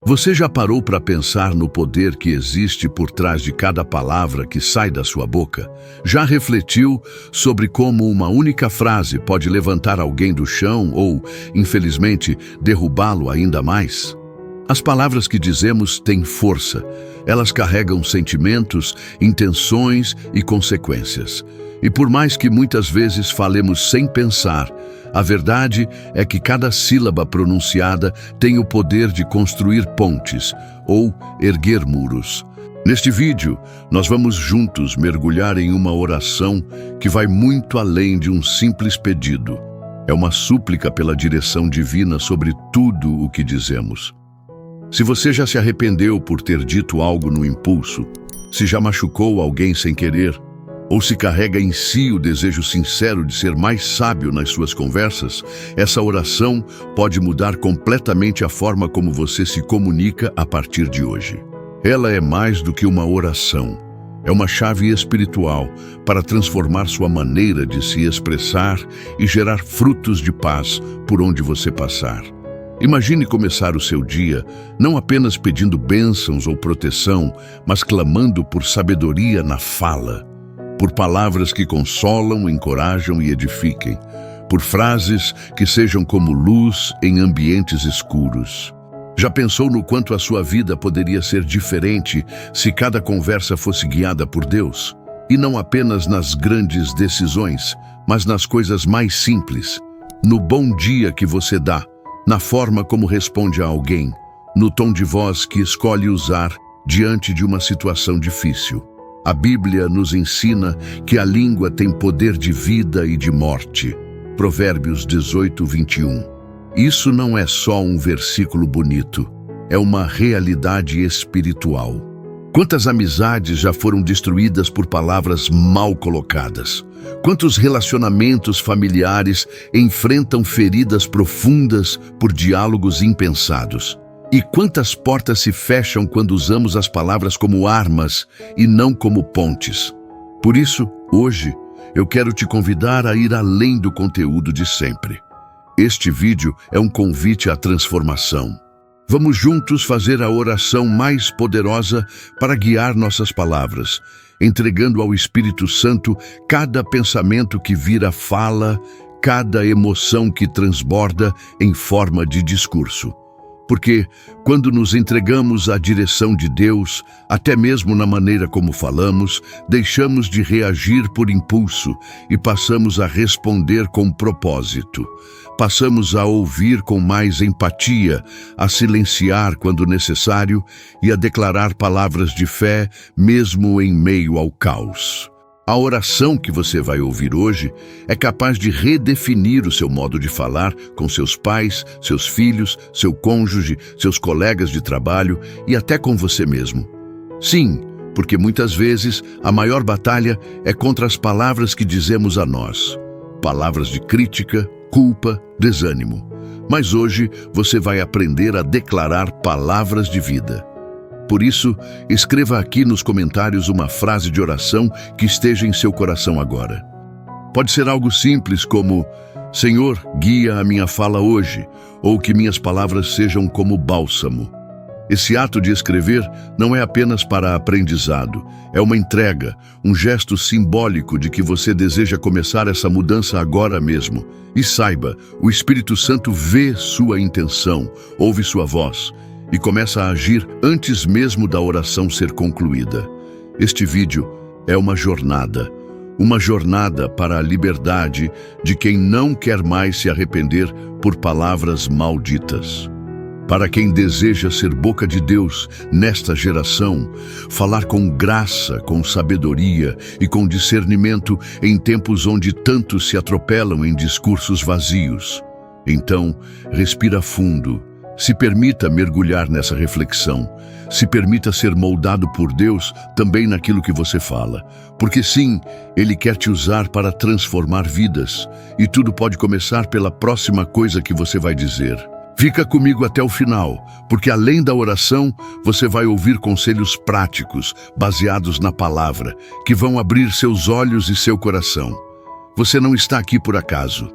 Você já parou para pensar no poder que existe por trás de cada palavra que sai da sua boca? Já refletiu sobre como uma única frase pode levantar alguém do chão ou, infelizmente, derrubá-lo ainda mais? As palavras que dizemos têm força. Elas carregam sentimentos, intenções e consequências. E por mais que muitas vezes falemos sem pensar, a verdade é que cada sílaba pronunciada tem o poder de construir pontes ou erguer muros. Neste vídeo, nós vamos juntos mergulhar em uma oração que vai muito além de um simples pedido. É uma súplica pela direção divina sobre tudo o que dizemos. Se você já se arrependeu por ter dito algo no impulso, se já machucou alguém sem querer, ou se carrega em si o desejo sincero de ser mais sábio nas suas conversas, essa oração pode mudar completamente a forma como você se comunica a partir de hoje. Ela é mais do que uma oração. É uma chave espiritual para transformar sua maneira de se expressar e gerar frutos de paz por onde você passar. Imagine começar o seu dia não apenas pedindo bênçãos ou proteção, mas clamando por sabedoria na fala, por palavras que consolam, encorajam e edifiquem, por frases que sejam como luz em ambientes escuros. Já pensou no quanto a sua vida poderia ser diferente se cada conversa fosse guiada por Deus? E não apenas nas grandes decisões, mas nas coisas mais simples, no bom dia que você dá, na forma como responde a alguém, no tom de voz que escolhe usar diante de uma situação difícil. A Bíblia nos ensina que a língua tem poder de vida e de morte. Provérbios 18, 21. Isso não é só um versículo bonito, é uma realidade espiritual. Quantas amizades já foram destruídas por palavras mal colocadas? Quantos relacionamentos familiares enfrentam feridas profundas por diálogos impensados? E quantas portas se fecham quando usamos as palavras como armas e não como pontes? Por isso, hoje, eu quero te convidar a ir além do conteúdo de sempre. Este vídeo é um convite à transformação. Vamos juntos fazer a oração mais poderosa para guiar nossas palavras, entregando ao Espírito Santo cada pensamento que vira fala, cada emoção que transborda em forma de discurso. Porque, quando nos entregamos à direção de Deus, até mesmo na maneira como falamos, deixamos de reagir por impulso e passamos a responder com propósito. Passamos a ouvir com mais empatia, a silenciar quando necessário e a declarar palavras de fé, mesmo em meio ao caos. A oração que você vai ouvir hoje é capaz de redefinir o seu modo de falar com seus pais, seus filhos, seu cônjuge, seus colegas de trabalho e até com você mesmo. Sim, porque muitas vezes a maior batalha é contra as palavras que dizemos a nós. Palavras de crítica, culpa, desânimo. Mas hoje você vai aprender a declarar palavras de vida. Por isso, escreva aqui nos comentários uma frase de oração que esteja em seu coração agora. Pode ser algo simples como: Senhor, guia a minha fala hoje, ou que minhas palavras sejam como bálsamo. Esse ato de escrever não é apenas para aprendizado, é uma entrega, um gesto simbólico de que você deseja começar essa mudança agora mesmo. E saiba, o Espírito Santo vê sua intenção, ouve sua voz e começa a agir antes mesmo da oração ser concluída. Este vídeo é uma jornada para a liberdade de quem não quer mais se arrepender por palavras malditas. Para quem deseja ser boca de Deus nesta geração, falar com graça, com sabedoria e com discernimento em tempos onde tantos se atropelam em discursos vazios. Então, respira fundo. Se permita mergulhar nessa reflexão. Se permita ser moldado por Deus também naquilo que você fala. Porque sim, Ele quer te usar para transformar vidas. E tudo pode começar pela próxima coisa que você vai dizer. Fica comigo até o final, porque além da oração, você vai ouvir conselhos práticos, baseados na palavra, que vão abrir seus olhos e seu coração. Você não está aqui por acaso.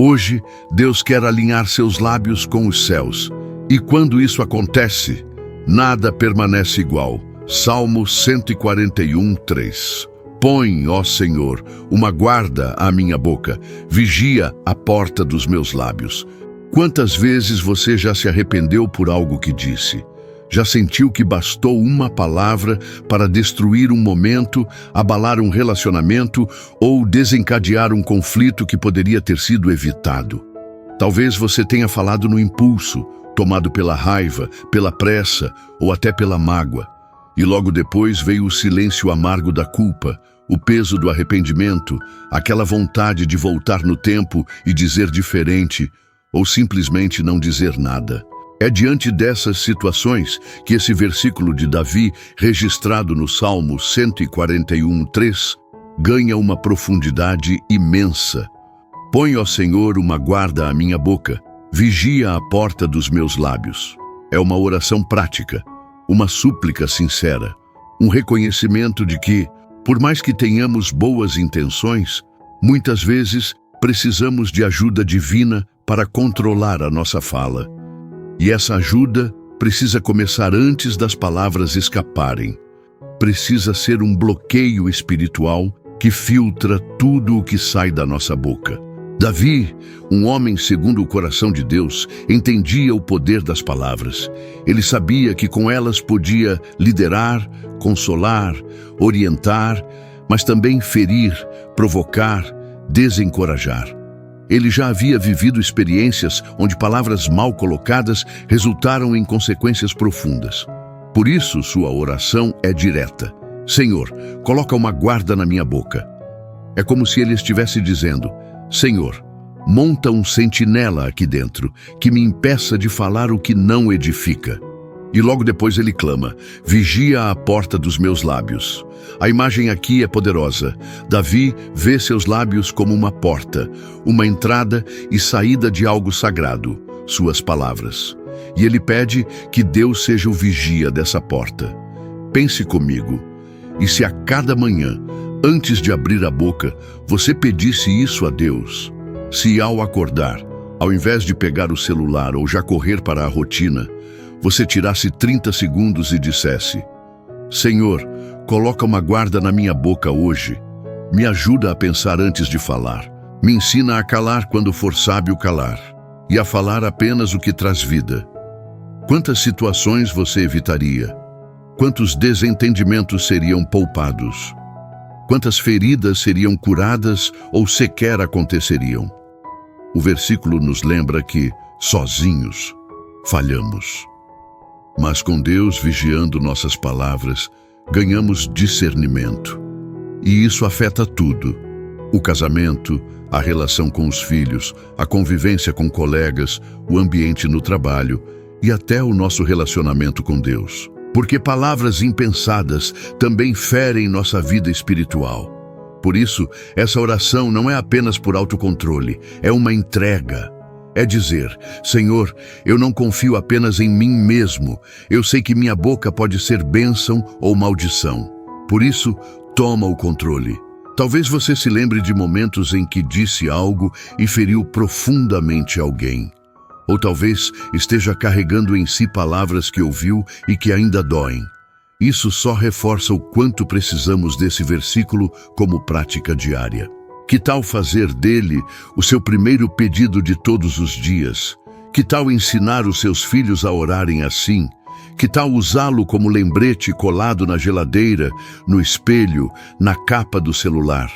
Hoje, Deus quer alinhar seus lábios com os céus. E quando isso acontece, Nada permanece igual. Salmo 141, 3. Põe, ó Senhor, uma guarda à minha boca, vigia a porta dos meus lábios. Quantas vezes você já se arrependeu por algo que disse? Já sentiu que bastou uma palavra para destruir um momento, abalar um relacionamento ou desencadear um conflito que poderia ter sido evitado? Talvez você tenha falado no impulso, tomado pela raiva, pela pressa ou até pela mágoa. E logo depois veio o silêncio amargo da culpa, o peso do arrependimento, aquela vontade de voltar no tempo e dizer diferente, ou simplesmente não dizer nada. É diante dessas situações que esse versículo de Davi, registrado no Salmo 141, 3, ganha uma profundidade imensa. Põe, ó Senhor, uma guarda à minha boca, vigia a porta dos meus lábios. É uma oração prática, uma súplica sincera, um reconhecimento de que, por mais que tenhamos boas intenções, muitas vezes precisamos de ajuda divina para controlar a nossa fala. E essa ajuda precisa começar antes das palavras escaparem. Precisa ser um bloqueio espiritual que filtra tudo o que sai da nossa boca. Davi, um homem segundo o coração de Deus, entendia o poder das palavras. Ele sabia que com elas podia liderar, consolar, orientar, mas também ferir, provocar, desencorajar. Ele já havia vivido experiências onde palavras mal colocadas resultaram em consequências profundas. Por isso, sua oração é direta. Senhor, coloca uma guarda na minha boca. É como se ele estivesse dizendo: Senhor, monta um sentinela aqui dentro, que me impeça de falar o que não edifica. E logo depois ele clama: vigia a porta dos meus lábios. A imagem aqui é poderosa. Davi vê seus lábios como uma porta, uma entrada e saída de algo sagrado, suas palavras. E ele pede que Deus seja o vigia dessa porta. Pense comigo, e se a cada manhã, antes de abrir a boca, você pedisse isso a Deus? Se ao acordar, ao invés de pegar o celular ou já correr para a rotina, você tirasse 30 segundos e dissesse: Senhor, coloca uma guarda na minha boca hoje. Me ajuda a pensar antes de falar. Me ensina a calar quando for sábio calar. E a falar apenas o que traz vida. Quantas situações você evitaria? Quantos desentendimentos seriam poupados? Quantas feridas seriam curadas ou sequer aconteceriam? O versículo nos lembra que, sozinhos, falhamos. Mas com Deus vigiando nossas palavras, ganhamos discernimento. E isso afeta tudo: o casamento, a relação com os filhos, a convivência com colegas, o ambiente no trabalho e até o nosso relacionamento com Deus. Porque palavras impensadas também ferem nossa vida espiritual. Por isso, essa oração não é apenas por autocontrole, é uma entrega. É dizer: Senhor, eu não confio apenas em mim mesmo. Eu sei que minha boca pode ser bênção ou maldição. Por isso, toma o controle. Talvez você se lembre de momentos em que disse algo e feriu profundamente alguém. Ou talvez esteja carregando em si palavras que ouviu e que ainda doem. Isso só reforça o quanto precisamos desse versículo como prática diária. Que tal fazer dele o seu primeiro pedido de todos os dias? Que tal ensinar os seus filhos a orarem assim? Que tal usá-lo como lembrete colado na geladeira, no espelho, na capa do celular?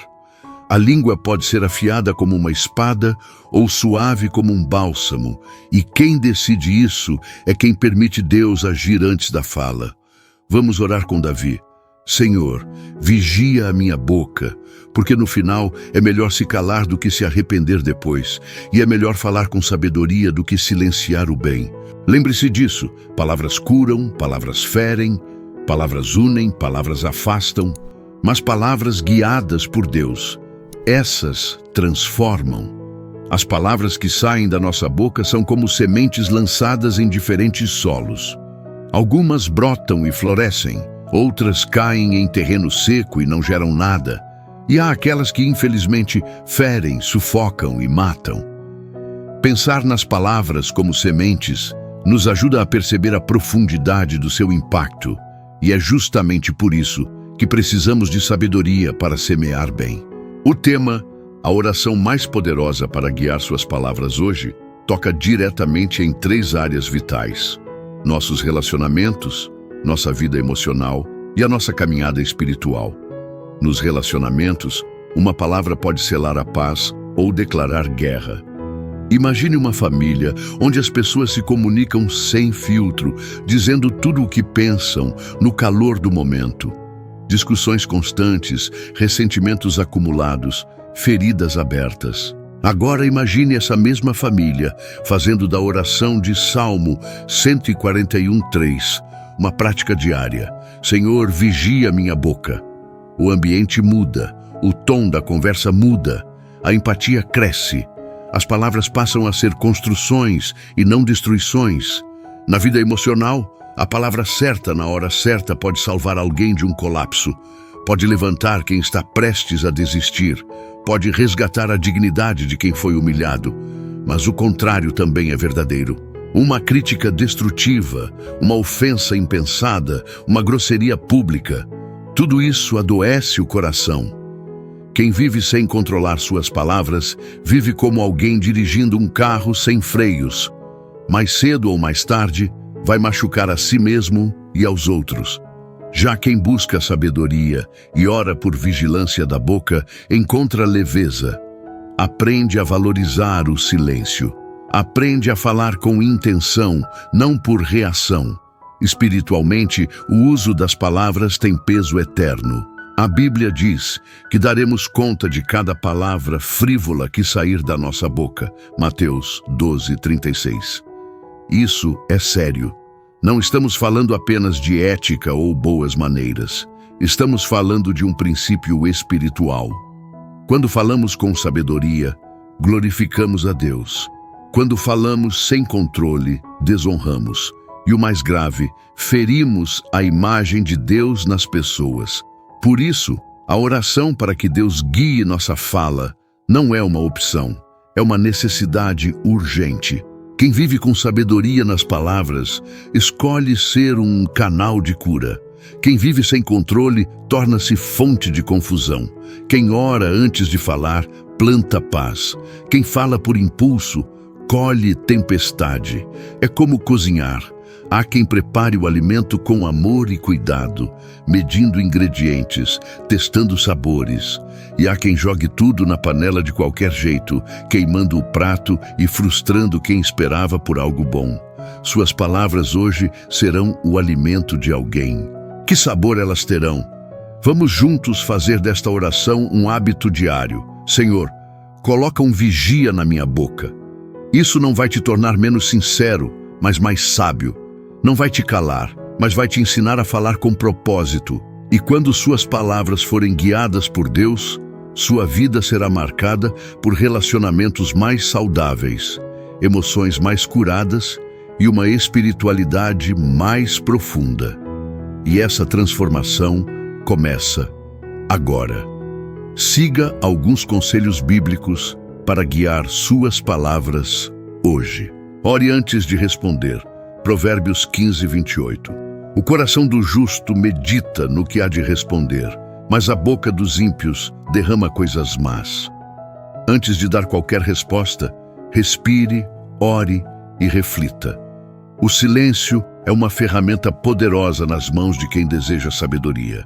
A língua pode ser afiada como uma espada ou suave como um bálsamo, e quem decide isso é quem permite Deus agir antes da fala. Vamos orar com Davi. Senhor, vigia a minha boca, porque no final é melhor se calar do que se arrepender depois, e é melhor falar com sabedoria do que silenciar o bem. Lembre-se disso: palavras curam, palavras ferem, palavras unem, palavras afastam, mas palavras guiadas por Deus, essas transformam. As palavras que saem da nossa boca são como sementes lançadas em diferentes solos. Algumas brotam e florescem, outras caem em terreno seco e não geram nada. E há aquelas que, infelizmente, ferem, sufocam e matam. Pensar nas palavras como sementes nos ajuda a perceber a profundidade do seu impacto, e é justamente por isso que precisamos de sabedoria para semear bem. O tema, a oração mais poderosa para guiar suas palavras hoje, toca diretamente em 3 áreas vitais: nossos relacionamentos, nossa vida emocional e a nossa caminhada espiritual. Nos relacionamentos, uma palavra pode selar a paz ou declarar guerra. Imagine uma família onde as pessoas se comunicam sem filtro, dizendo tudo o que pensam no calor do momento. Discussões constantes, ressentimentos acumulados, feridas abertas. Agora imagine essa mesma família fazendo da oração de Salmo 141:3 uma prática diária. Senhor, vigia minha boca. O ambiente muda, o tom da conversa muda, a empatia cresce. As palavras passam a ser construções e não destruições. Na vida emocional, a palavra certa na hora certa pode salvar alguém de um colapso, pode levantar quem está prestes a desistir, pode resgatar a dignidade de quem foi humilhado. Mas o contrário também é verdadeiro. Uma crítica destrutiva, uma ofensa impensada, uma grosseria pública, tudo isso adoece o coração. Quem vive sem controlar suas palavras, vive como alguém dirigindo um carro sem freios. Mais cedo ou mais tarde, vai machucar a si mesmo e aos outros. Já quem busca sabedoria e ora por vigilância da boca, encontra leveza. Aprende a valorizar o silêncio. Aprende a falar com intenção, não por reação. Espiritualmente, o uso das palavras tem peso eterno. A Bíblia diz que daremos conta de cada palavra frívola que sair da nossa boca. Mateus 12:36. Isso é sério. Não estamos falando apenas de ética ou boas maneiras. Estamos falando de um princípio espiritual. Quando falamos com sabedoria, glorificamos a Deus. Quando falamos sem controle, desonramos. E o mais grave, ferimos a imagem de Deus nas pessoas. Por isso, a oração para que Deus guie nossa fala não é uma opção, é uma necessidade urgente. Quem vive com sabedoria nas palavras, escolhe ser um canal de cura. Quem vive sem controle, torna-se fonte de confusão. Quem ora antes de falar, planta paz. Quem fala por impulso, colhe tempestade. É como cozinhar. Há quem prepare o alimento com amor e cuidado, medindo ingredientes, testando sabores. E há quem jogue tudo na panela de qualquer jeito, queimando o prato e frustrando quem esperava por algo bom. Suas palavras hoje serão o alimento de alguém. Que sabor elas terão? Vamos juntos fazer desta oração um hábito diário. Senhor, coloca um vigia na minha boca. Isso não vai te tornar menos sincero, mas mais sábio. Não vai te calar, mas vai te ensinar a falar com propósito. E quando suas palavras forem guiadas por Deus, sua vida será marcada por relacionamentos mais saudáveis, emoções mais curadas e uma espiritualidade mais profunda. E essa transformação começa agora. Siga alguns conselhos bíblicos para guiar suas palavras hoje. Ore antes de responder. Provérbios 15:28. O coração do justo medita no que há de responder, mas a boca dos ímpios derrama coisas más. Antes de dar qualquer resposta, respire, ore e reflita. O silêncio é uma ferramenta poderosa nas mãos de quem deseja sabedoria.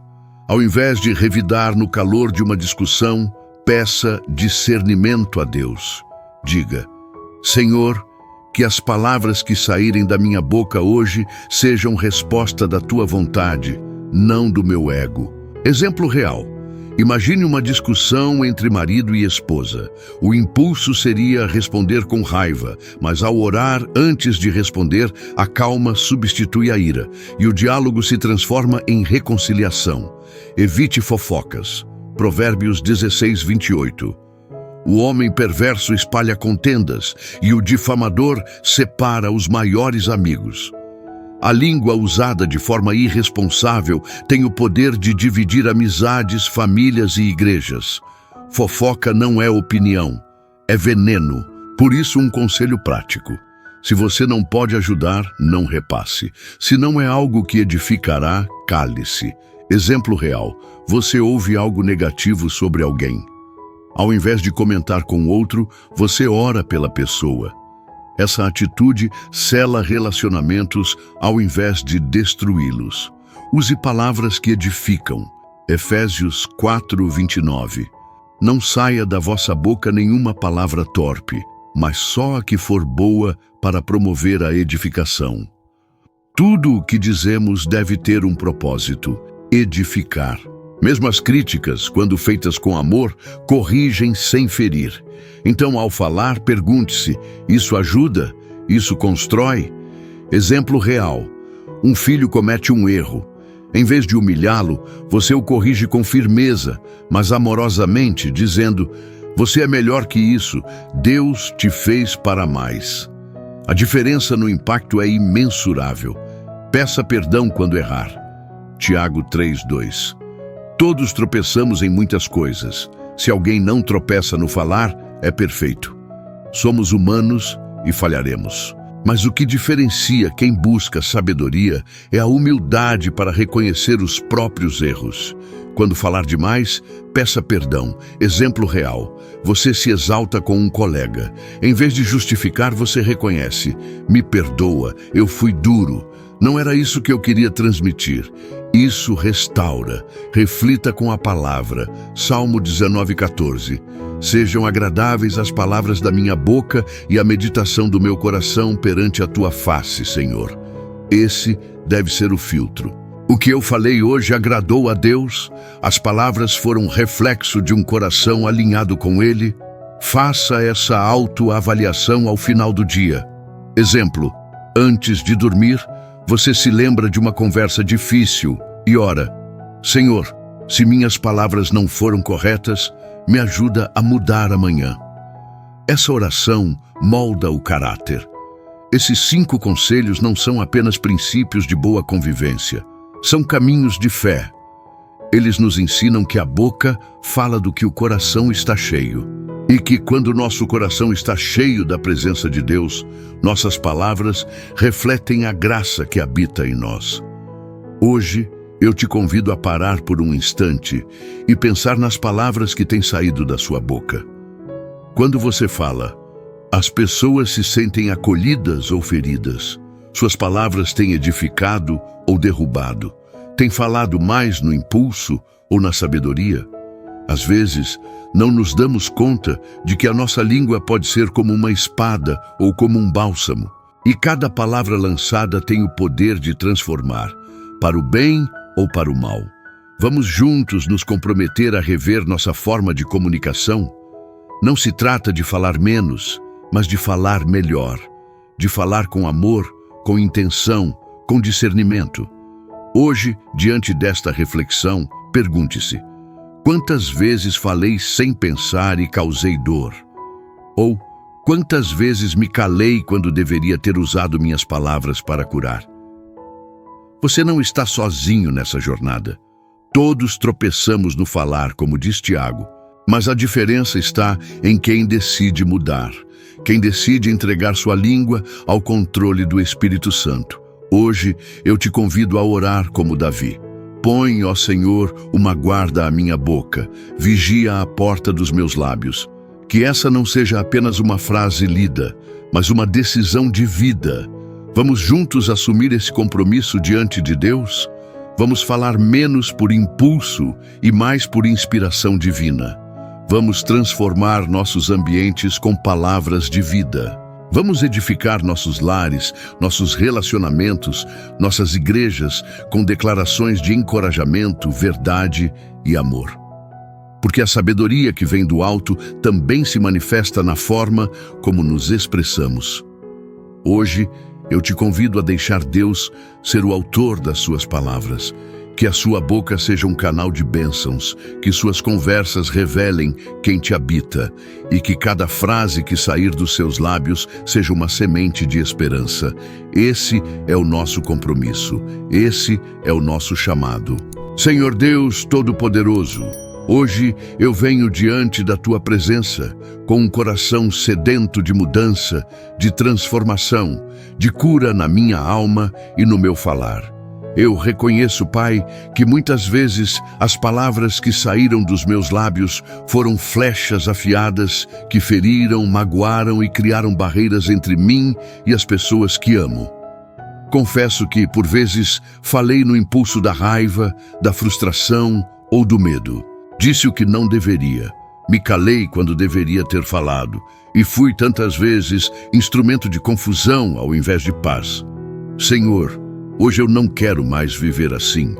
Ao invés de revidar no calor de uma discussão, peça discernimento a Deus. Diga: Senhor, que as palavras que saírem da minha boca hoje sejam resposta da tua vontade, não do meu ego. Exemplo real. Imagine uma discussão entre marido e esposa. O impulso seria responder com raiva, mas ao orar antes de responder, a calma substitui a ira e o diálogo se transforma em reconciliação. Evite fofocas. Provérbios 16:28. O homem perverso espalha contendas e o difamador separa os maiores amigos. A língua usada de forma irresponsável tem o poder de dividir amizades, famílias e igrejas. Fofoca não é opinião, é veneno. Por isso, um conselho prático. Se você não pode ajudar, não repasse. Se não é algo que edificará, cale-se. Exemplo real: você ouve algo negativo sobre alguém. Ao invés de comentar com outro, você ora pela pessoa. Essa atitude sela relacionamentos ao invés de destruí-los. Use palavras que edificam. Efésios 4:29. Não saia da vossa boca nenhuma palavra torpe, mas só a que for boa para promover a edificação. Tudo o que dizemos deve ter um propósito: edificar. Mesmo as críticas, quando feitas com amor, corrigem sem ferir. Então, ao falar, pergunte-se: isso ajuda? Isso constrói? Exemplo real: um filho comete um erro. Em vez de humilhá-lo, você o corrige com firmeza, mas amorosamente, dizendo: você é melhor que isso, Deus te fez para mais. A diferença no impacto é imensurável. Peça perdão quando errar. Tiago 3:2. Todos tropeçamos em muitas coisas. Se alguém não tropeça no falar, é perfeito. Somos humanos e falharemos. Mas o que diferencia quem busca sabedoria é a humildade para reconhecer os próprios erros. Quando falar demais, peça perdão. Exemplo real: você se exalta com um colega. Em vez de justificar, você reconhece: me perdoa, eu fui duro. Não era isso que eu queria transmitir. Isso restaura. Reflita com a palavra. Salmo 19:14. Sejam agradáveis as palavras da minha boca e a meditação do meu coração perante a tua face, Senhor. Esse deve ser o filtro. O que eu falei hoje agradou a Deus? As palavras foram reflexo de um coração alinhado com Ele? Faça essa autoavaliação ao final do dia. Exemplo: antes de dormir, você se lembra de uma conversa difícil e ora: Senhor, se minhas palavras não foram corretas, me ajuda a mudar amanhã. Essa oração molda o caráter. Esses 5 conselhos não são apenas princípios de boa convivência, são caminhos de fé. Eles nos ensinam que a boca fala do que o coração está cheio. E que quando nosso coração está cheio da presença de Deus, nossas palavras refletem a graça que habita em nós. Hoje, eu te convido a parar por um instante e pensar nas palavras que têm saído da sua boca. Quando você fala, as pessoas se sentem acolhidas ou feridas. Suas palavras têm edificado ou derrubado. Têm falado mais no impulso ou na sabedoria? Às vezes, não nos damos conta de que a nossa língua pode ser como uma espada ou como um bálsamo. E cada palavra lançada tem o poder de transformar, para o bem ou para o mal. Vamos juntos nos comprometer a rever nossa forma de comunicação? Não se trata de falar menos, mas de falar melhor. De falar com amor, com intenção, com discernimento. Hoje, diante desta reflexão, pergunte-se: quantas vezes falei sem pensar e causei dor? Ou quantas vezes me calei quando deveria ter usado minhas palavras para curar? Você não está sozinho nessa jornada. Todos tropeçamos no falar, como diz Tiago, mas a diferença está em quem decide mudar, quem decide entregar sua língua ao controle do Espírito Santo. Hoje eu te convido a orar como Davi. Põe, ó Senhor, uma guarda à minha boca, vigia a porta dos meus lábios. Que essa não seja apenas uma frase lida, mas uma decisão de vida. Vamos juntos assumir esse compromisso diante de Deus? Vamos falar menos por impulso e mais por inspiração divina. Vamos transformar nossos ambientes com palavras de vida. Vamos edificar nossos lares, nossos relacionamentos, nossas igrejas com declarações de encorajamento, verdade e amor. Porque a sabedoria que vem do alto também se manifesta na forma como nos expressamos. Hoje, eu te convido a deixar Deus ser o autor das suas palavras. Que a sua boca seja um canal de bênçãos, que suas conversas revelem quem te habita e que cada frase que sair dos seus lábios seja uma semente de esperança. Esse é o nosso compromisso, esse é o nosso chamado. Senhor Deus Todo-Poderoso, Hoje eu venho diante da tua presença com um coração sedento de mudança, de transformação, de cura na minha alma e no meu falar. Eu reconheço, Pai, que muitas vezes as palavras que saíram dos meus lábios foram flechas afiadas que feriram, magoaram e criaram barreiras entre mim e as pessoas que amo. Confesso que, por vezes, falei no impulso da raiva, da frustração ou do medo. Disse o que não deveria. Me calei quando deveria ter falado. E fui tantas vezes instrumento de confusão ao invés de paz. Senhor, hoje eu não quero mais viver assim.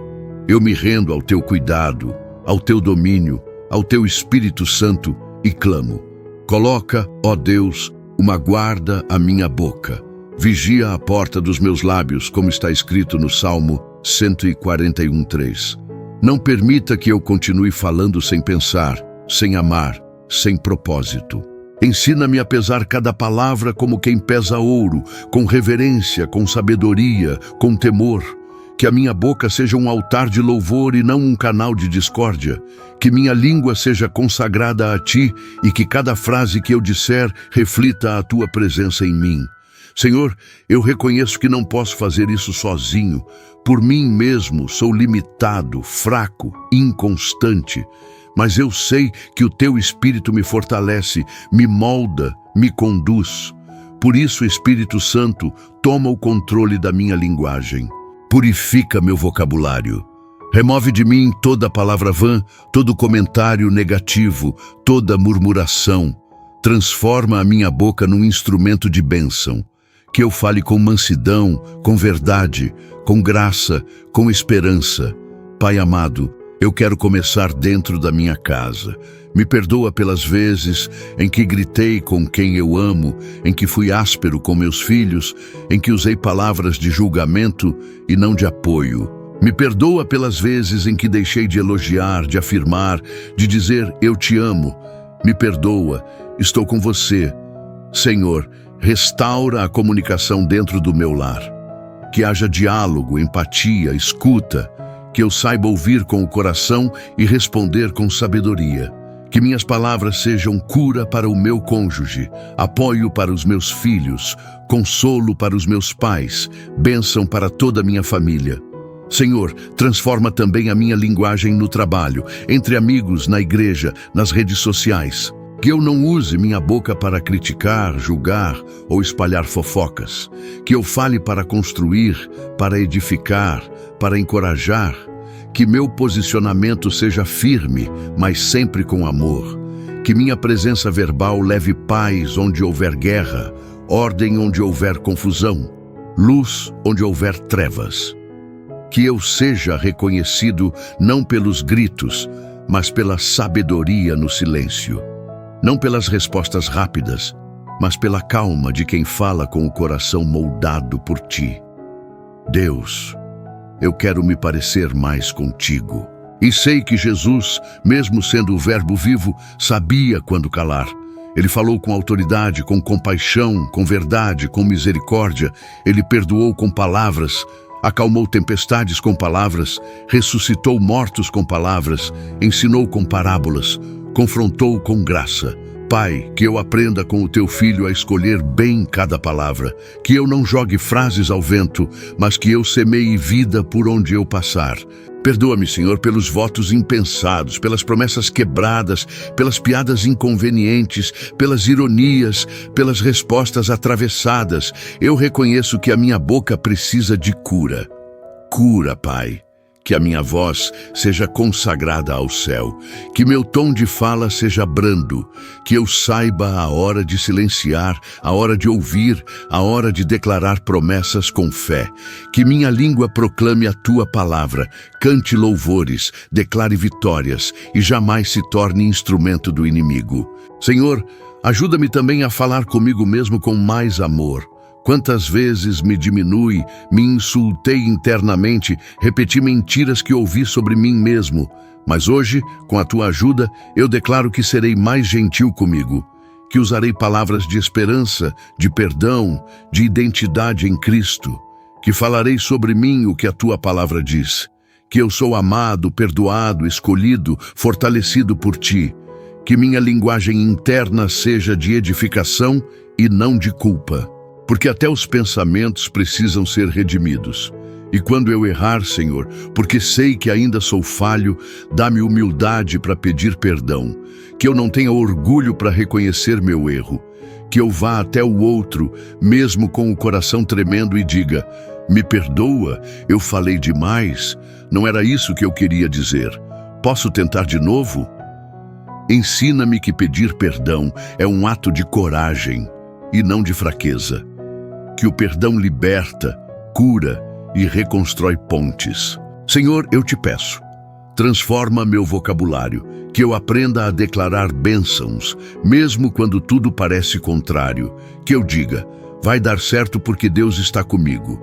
Eu me rendo ao teu cuidado, ao teu domínio, ao teu Espírito Santo e clamo. Coloca, ó Deus, uma guarda à minha boca. Vigia a porta dos meus lábios, como está escrito no Salmo 141:3. Não permita que eu continue falando sem pensar, sem amar, sem propósito. Ensina-me a pesar cada palavra como quem pesa ouro, com reverência, com sabedoria, com temor. Que a minha boca seja um altar de louvor e não um canal de discórdia. Que minha língua seja consagrada a ti e que cada frase que eu disser reflita a tua presença em mim. Senhor, eu reconheço que não posso fazer isso sozinho. Por mim mesmo sou limitado, fraco, inconstante. Mas eu sei que o teu Espírito me fortalece, me molda, me conduz. Por isso, Espírito Santo, toma o controle da minha linguagem. Purifica meu vocabulário. Remove de mim toda palavra vã, todo comentário negativo, toda murmuração. Transforma a minha boca num instrumento de bênção. Que eu fale com mansidão, com verdade, com graça, com esperança. Pai amado, eu quero começar dentro da minha casa. Me perdoa pelas vezes em que gritei com quem eu amo, em que fui áspero com meus filhos, em que usei palavras de julgamento e não de apoio. Me perdoa pelas vezes em que deixei de elogiar, de afirmar, de dizer eu te amo. Me perdoa, estou com você. Senhor, restaura a comunicação dentro do meu lar. Que haja diálogo, empatia, escuta. Que eu saiba ouvir com o coração e responder com sabedoria. Que minhas palavras sejam cura para o meu cônjuge, apoio para os meus filhos, consolo para os meus pais, bênção para toda a minha família. Senhor, transforma também a minha linguagem no trabalho, entre amigos, na igreja, nas redes sociais. Que eu não use minha boca para criticar, julgar ou espalhar fofocas. Que eu fale para construir, para edificar, para encorajar. Que meu posicionamento seja firme, mas sempre com amor. Que minha presença verbal leve paz onde houver guerra, ordem onde houver confusão, luz onde houver trevas. Que eu seja reconhecido não pelos gritos, mas pela sabedoria no silêncio. Não pelas respostas rápidas, mas pela calma de quem fala com o coração moldado por ti. Deus, eu quero me parecer mais contigo. E sei que Jesus, mesmo sendo o Verbo vivo, sabia quando calar. Ele falou com autoridade, com compaixão, com verdade, com misericórdia. Ele perdoou com palavras, acalmou tempestades com palavras, ressuscitou mortos com palavras, ensinou com parábolas, confrontou com graça. Pai, que eu aprenda com o teu filho a escolher bem cada palavra, que eu não jogue frases ao vento, mas que eu semeie vida por onde eu passar. Perdoa-me, Senhor, pelos votos impensados, pelas promessas quebradas, pelas piadas inconvenientes, pelas ironias, pelas respostas atravessadas. Eu reconheço que a minha boca precisa de cura. Cura, Pai. Que a minha voz seja consagrada ao céu, que meu tom de fala seja brando, que eu saiba a hora de silenciar, a hora de ouvir, a hora de declarar promessas com fé, que minha língua proclame a tua palavra, cante louvores, declare vitórias e jamais se torne instrumento do inimigo. Senhor, ajuda-me também a falar comigo mesmo com mais amor. Quantas vezes me diminui, me insultei internamente, repeti mentiras que ouvi sobre mim mesmo. Mas hoje, com a tua ajuda, eu declaro que serei mais gentil comigo, que usarei palavras de esperança, de perdão, de identidade em Cristo, que falarei sobre mim o que a tua palavra diz, que eu sou amado, perdoado, escolhido, fortalecido por ti. Que minha linguagem interna seja de edificação e não de culpa, porque até os pensamentos precisam ser redimidos. E quando eu errar, Senhor, porque sei que ainda sou falho, dá-me humildade para pedir perdão, que eu não tenha orgulho para reconhecer meu erro, que eu vá até o outro, mesmo com o coração tremendo, e diga: me perdoa, eu falei demais, não era isso que eu queria dizer. Posso tentar de novo? Ensina-me que pedir perdão é um ato de coragem e não de fraqueza. Que o perdão liberta, cura e reconstrói pontes. Senhor, eu te peço, transforma meu vocabulário, que eu aprenda a declarar bênçãos, mesmo quando tudo parece contrário. Que eu diga: vai dar certo porque Deus está comigo.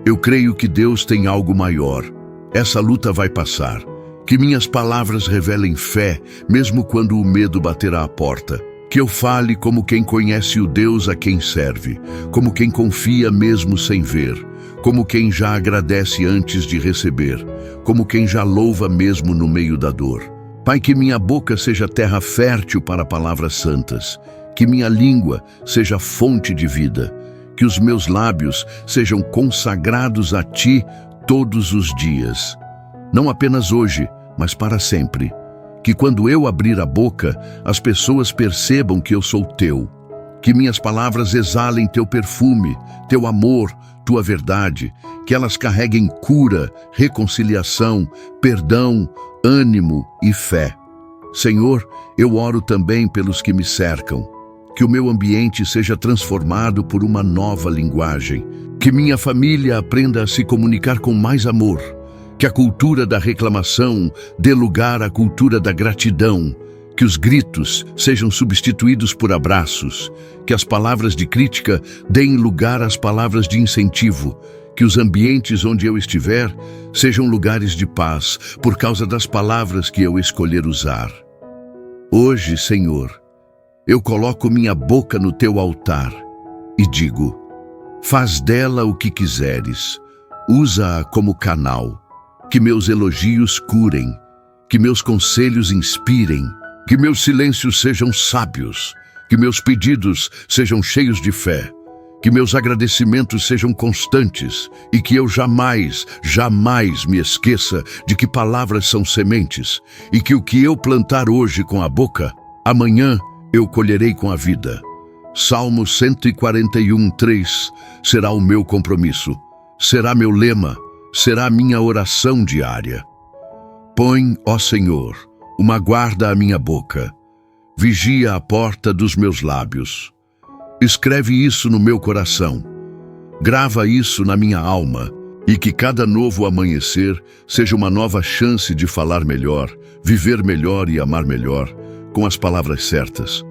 Eu creio que Deus tem algo maior. Essa luta vai passar. Que minhas palavras revelem fé, mesmo quando o medo bater à porta. Que eu fale como quem conhece o Deus a quem serve, como quem confia mesmo sem ver, como quem já agradece antes de receber, como quem já louva mesmo no meio da dor. Pai, que minha boca seja terra fértil para palavras santas, que minha língua seja fonte de vida, que os meus lábios sejam consagrados a Ti todos os dias. Não apenas hoje, mas para sempre. Que quando eu abrir a boca, as pessoas percebam que eu sou Teu. Que minhas palavras exalem Teu perfume, Teu amor, Tua verdade. Que elas carreguem cura, reconciliação, perdão, ânimo e fé. Senhor, eu oro também pelos que me cercam. Que o meu ambiente seja transformado por uma nova linguagem. Que minha família aprenda a se comunicar com mais amor. Que a cultura da reclamação dê lugar à cultura da gratidão. Que os gritos sejam substituídos por abraços. Que as palavras de crítica deem lugar às palavras de incentivo. Que os ambientes onde eu estiver sejam lugares de paz, por causa das palavras que eu escolher usar. Hoje, Senhor, eu coloco minha boca no Teu altar e digo: faz dela o que quiseres, usa-a como canal. Que meus elogios curem, que meus conselhos inspirem, que meus silêncios sejam sábios, que meus pedidos sejam cheios de fé, que meus agradecimentos sejam constantes e que eu jamais me esqueça de que palavras são sementes e que o que eu plantar hoje com a boca, amanhã eu colherei com a vida. Salmo 141:3 será o meu compromisso, será meu lema, será minha oração diária. Põe, ó Senhor, uma guarda à minha boca, vigia a porta dos meus lábios. Escreve isso no meu coração, grava isso na minha alma, e que cada novo amanhecer seja uma nova chance de falar melhor, viver melhor e amar melhor, com as palavras certas.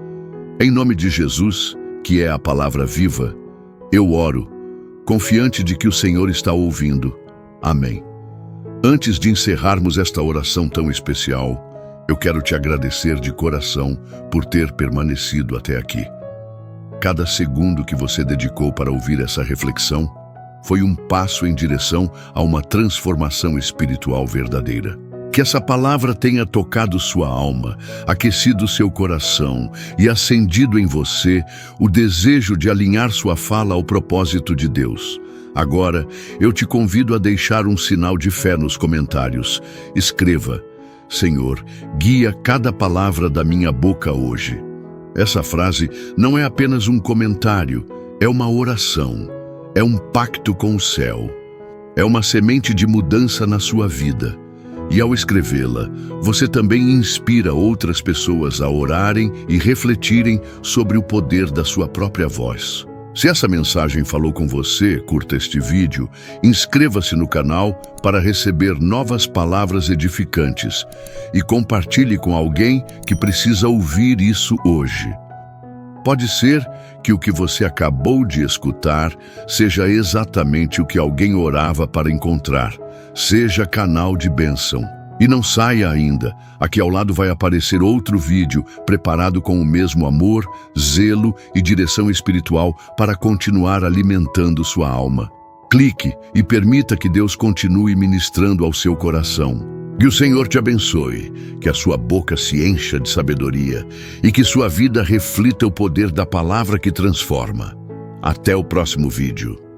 Em nome de Jesus, que é a palavra viva, eu oro, confiante de que o Senhor está ouvindo. Amém. Antes de encerrarmos esta oração tão especial, eu quero te agradecer de coração por ter permanecido até aqui. Cada segundo que você dedicou para ouvir essa reflexão foi um passo em direção a uma transformação espiritual verdadeira. Que essa palavra tenha tocado sua alma, aquecido seu coração e acendido em você o desejo de alinhar sua fala ao propósito de Deus. Agora, eu te convido a deixar um sinal de fé nos comentários. Escreva: Senhor, guia cada palavra da minha boca hoje. Essa frase não é apenas um comentário, é uma oração, é um pacto com o céu, é uma semente de mudança na sua vida. E ao escrevê-la, você também inspira outras pessoas a orarem e refletirem sobre o poder da sua própria voz. Se essa mensagem falou com você, curta este vídeo, inscreva-se no canal para receber novas palavras edificantes e compartilhe com alguém que precisa ouvir isso hoje. Pode ser que o que você acabou de escutar seja exatamente o que alguém orava para encontrar. Seja canal de bênção. E não saia ainda, aqui ao lado vai aparecer outro vídeo preparado com o mesmo amor, zelo e direção espiritual para continuar alimentando sua alma. Clique e permita que Deus continue ministrando ao seu coração. Que o Senhor te abençoe, que a sua boca se encha de sabedoria e que sua vida reflita o poder da palavra que transforma. Até o próximo vídeo.